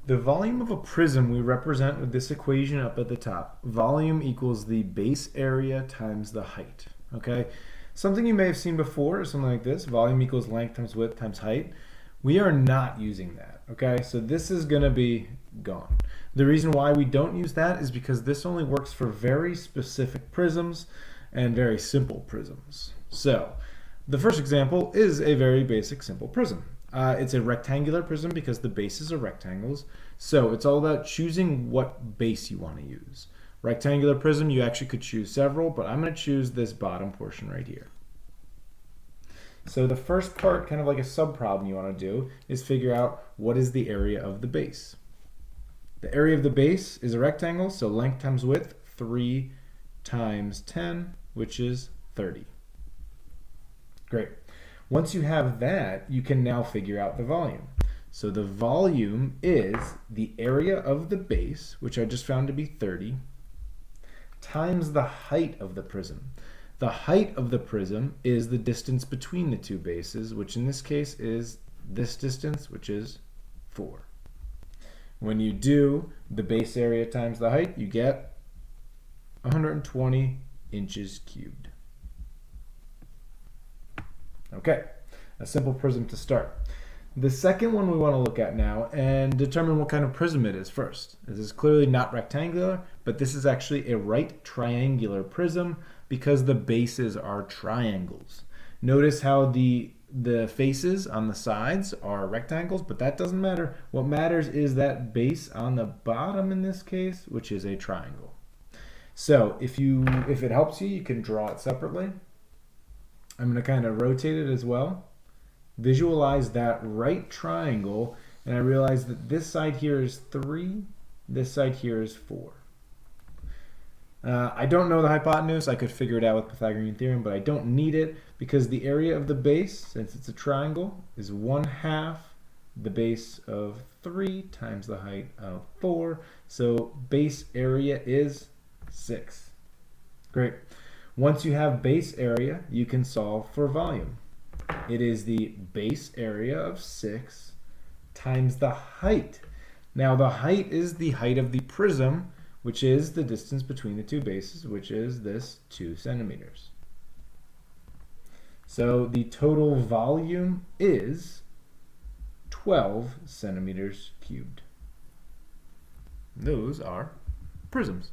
The volume of a prism we represent with this equation up at the top. Volume equals the base area times the height. Okay, something you may have seen before is something like this. Volume equals length times width times height. We are not using that. Okay, so this is going to be gone. The reason why we don't use that is because this only works for very specific prisms and very simple prisms. So the first example is a very basic simple prism. It's a rectangular prism because the bases are rectangles. So it's all about choosing what base you want to use. Rectangular prism, you actually could choose several, but I'm going to choose this bottom portion right here. So the first part, kind of like a sub-problem you want to do, is figure out what is the area of the base. The area of the base is a rectangle, so length times width, 3 times 10, which is 30. Great. Once you have that, you can now figure out the volume. So the volume is the area of the base, which I just found to be 30, times the height of the prism. The height of the prism is the distance between the two bases, which in this case is this distance, which is 4. When you do the base area times the height, you get 120 inches cubed. Okay, a simple prism to start. The second one we want to look at now and determine what kind of prism it is first. This is clearly not rectangular, but this is actually a right triangular prism because the bases are triangles. Notice how the faces on the sides are rectangles, but that doesn't matter. What matters is that base on the bottom in this case, which is a triangle. So if it helps you, you can draw it separately. I'm going to kind of rotate it as well. Visualize that right triangle, and I realize that this side here is 3, this side here is 4. I don't know the hypotenuse. I could figure it out with Pythagorean theorem, but I don't need it because the area of the base, since it's a triangle, is 1/2 the base of 3 times the height of 4. So base area is 6. Great. Once you have base area, you can solve for volume. It is the base area of 6 times the height. Now the height is the height of the prism, which is the distance between the two bases, which is this 2 centimeters. So the total volume is 12 centimeters cubed. Those are prisms.